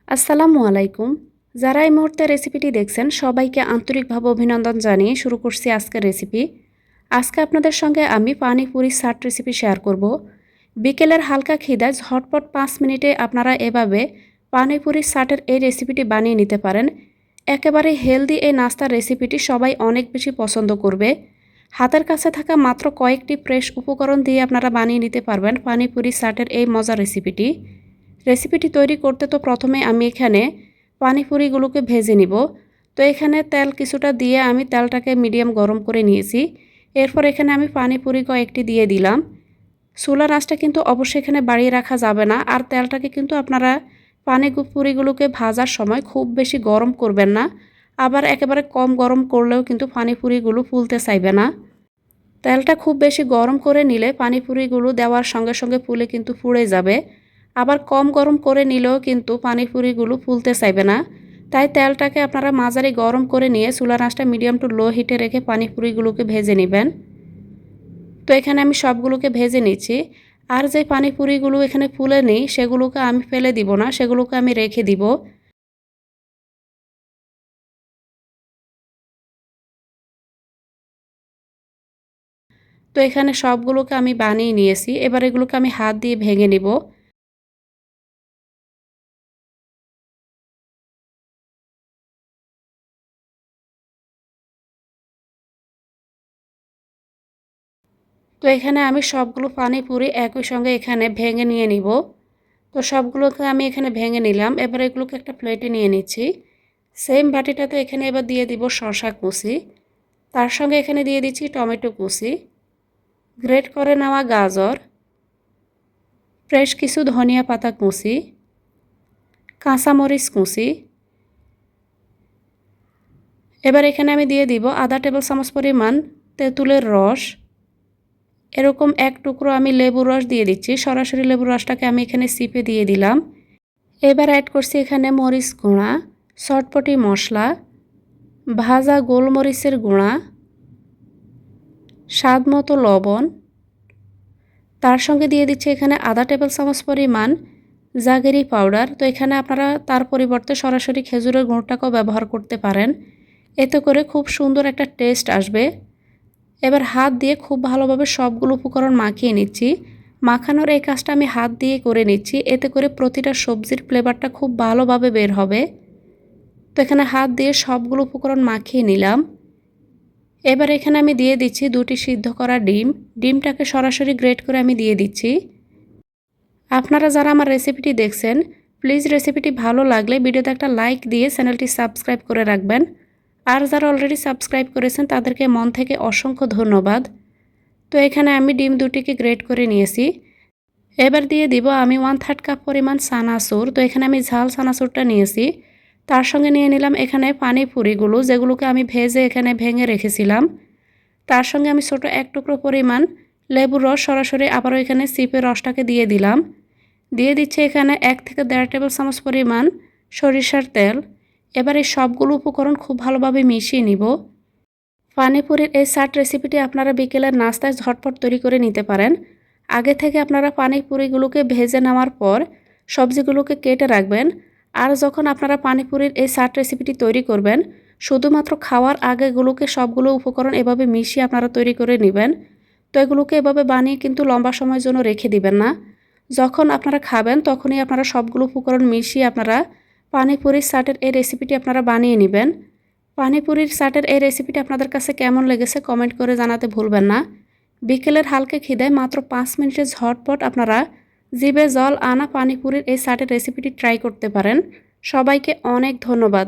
আসসালামু আলাইকুম। যারা এই মুহূর্তে রেসিপিটি দেখছেন সবাইকে আন্তরিকভাবে অভিনন্দন জানিয়ে শুরু করছি আজকের রেসিপি। আজকে আপনাদের সঙ্গে আমি পানিপুরি চাট রেসিপি শেয়ার করব। বিকেলের হালকা খিদায় ঝটপট 5 মিনিটে আপনারা এভাবে পানিপুরি চাটের এই রেসিপিটি বানিয়ে নিতে পারেন। একেবারে হেলদি এই নাস্তার রেসিপিটি সবাই অনেক বেশি পছন্দ করবে। হাতের কাছে থাকা মাত্র কয়েকটি ফ্রেশ উপকরণ দিয়ে আপনারা বানিয়ে নিতে পারবেন পানিপুরি চাটের এই মজার রেসিপিটি। রেসিপিটি তৈরি করতে তো প্রথমে আমি এখানে পানিপুরিগুলোকে ভেজে নিব। তো এখানে তেল কিছুটা দিয়ে আমি তেলটাকে মিডিয়াম গরম করে নিয়েছি। এরপর এখানে আমি পানিপুরি কয়েকটি দিয়ে দিলাম। চুলার আঁচটা কিন্তু অবশ্যই এখানে বাড়িয়ে রাখা যাবে না। আর তেলটাকে কিন্তু আপনারা পানিপুরিগুলোকে ভাজার সময় খুব বেশি গরম করবেন না, আবার একেবারে কম গরম করলেও কিন্তু পানিপুরিগুলো ফুলতে চাইবে না। তেলটা খুব বেশি গরম করে নিলে পানিপুরিগুলো দেওয়ার সঙ্গে সঙ্গে ফুলে কিন্তু পুড়ে যাবে। আবার কম গরম করে নিলেও কিন্তু পানিপুরিগুলো ফুলতে চাইবে না। তাই তেলটাকে আপনারা মাঝারি গরম করে নিয়ে চুলার আঁচটা মিডিয়াম টু লো হিটে রেখে পানিপুরিগুলোকে ভেজে নেবেন। তো এখানে আমি সবগুলোকে ভেজে নিচ্ছি। আর যে পানিপুরিগুলো এখানে ফুলে নেই সেগুলোকে আমি ফেলে দিব না, সেগুলোকে আমি রেখে দিব। তো এখানে সবগুলোকে আমি বানিয়ে নিয়েছি। এবার এগুলোকে আমি হাত দিয়ে ভেঙে নিব। তো এখানে আমি সবগুলো পানিপুরি একই সঙ্গে এখানে ভেঙে নিয়ে নিব। তো সবগুলোকে আমি এখানে ভেঙে নিলাম। এবার এগুলোকে একটা প্লেটে নিয়ে নিচ্ছি। সেম বাটিটাতে এখানে এবার দিয়ে দিব শসা কুচি, তার সঙ্গে এখানে দিয়ে দিচ্ছি টমেটো কুচি, গ্রেট করে নেওয়া গাজর, ফ্রেশ কিছু ধনিয়া পাতা কুচি, কাঁচামরিচ কুচি। এবার এখানে আমি দিয়ে দিব আধা টেবিল চামচ পরিমাণ তেঁতুলের রস। এরকম এক টুকরো আমি লেবুর রস দিয়ে দিচ্ছি। সরাসরি লেবুর রসটাকে আমি এখানে চিপে দিয়ে দিলাম। এবার অ্যাড করছি এখানে মরিচ গুঁড়া, চটপটি মশলা, ভাজা গোলমরিচের গুঁড়া, স্বাদ মতো লবণ। তার সঙ্গে দিয়ে দিচ্ছি এখানে আধা টেবিল চামচ পরিমাণ জাগেরি পাউডার। তো এখানে আপনারা তার পরিবর্তে সরাসরি খেজুরের গুঁড়টাকেও ব্যবহার করতে পারেন, এতে করে খুব সুন্দর একটা টেস্ট আসবে। এবার হাত দিয়ে খুব ভালোভাবে সবগুলো উপকরণ মাখিয়ে নিচ্ছি। মাখানোর এই কাজটা আমি হাত দিয়ে করে নিচ্ছি, এতে করে প্রতিটা সবজির ফ্লেভারটা খুব ভালোভাবে বের হবে। তো এখানে হাত দিয়ে সবগুলো উপকরণ মাখিয়ে নিলাম। এবার এখানে আমি দিয়ে দিচ্ছি 2টি সিদ্ধ করা ডিম। ডিমটাকে সরাসরি গ্রেট করে আমি দিয়ে দিচ্ছি। আপনারা যারা আমার রেসিপিটি দেখছেন প্লিজ রেসিপিটি ভালো লাগলে ভিডিওতে একটা লাইক দিয়ে চ্যানেলটি সাবস্ক্রাইব করে রাখবেন। আর যারা অলরেডি সাবস্ক্রাইব করেছেন তাদেরকে মন থেকে অসংখ্য ধন্যবাদ। তো এখানে আমি ডিম দুটিকে গ্রেট করে নিয়েছি। এবার দিয়ে দিব আমি 1/3 কাপ পরিমাণ চানাচুর। তো এখানে আমি ঝাল চানাচুরটা নিয়েছি। তার সঙ্গে নিয়ে নিলাম এখানে পানিপুরিগুলো, যেগুলোকে আমি ভেজে এখানে ভেঙে রেখেছিলাম। তার সঙ্গে আমি ছোট এক টুকরো পরিমাণ লেবুর রস সরাসরি আবারও এখানে চিপে রসটাকে দিয়ে দিলাম। দিয়ে দিচ্ছি এখানে 1 থেকে 1.5 টেবিল চামচ পরিমাণ সরিষার তেল। এবার এই সবগুলো উপকরণ খুব ভালোভাবে মিশিয়ে নিব। পানিপুরির এই চাট রেসিপিটি আপনারা বিকেলের নাস্তায় ঝটপট তৈরি করে নিতে পারেন। আগে থেকে আপনারা পানিপুরিগুলোকে ভেজে নেওয়ার পর সবজিগুলোকে কেটে রাখবেন। আর যখন আপনারা পানিপুরির এই চাট রেসিপিটি তৈরি করবেন, শুধুমাত্র খাওয়ার আগে এগুলোকে সবগুলো উপকরণ এভাবে মিশিয়ে আপনারা তৈরি করে নেবেন। তো এগুলোকে এভাবে বানিয়ে কিন্তু লম্বা সময়ের জন্য রেখে দিবেন না। যখন আপনারা খাবেন তখনই আপনারা সবগুলো উপকরণ মিশিয়ে আপনারা পানিপুরির চাটের এই রেসিপিটি আপনারা বানিয়ে নেবেন। পানিপুরির চাটের এই রেসিপিটি আপনাদের কাছে কেমন লেগেছে কমেন্ট করে জানাতে ভুলবেন না। বিকেলের হালকা খিদায় মাত্র 5 মিনিটে ঝটপট আপনারা জিভে জল আনা পানিপুরির এই চাটের রেসিপিটি ট্রাই করতে পারেন। সবাইকে অনেক ধন্যবাদ।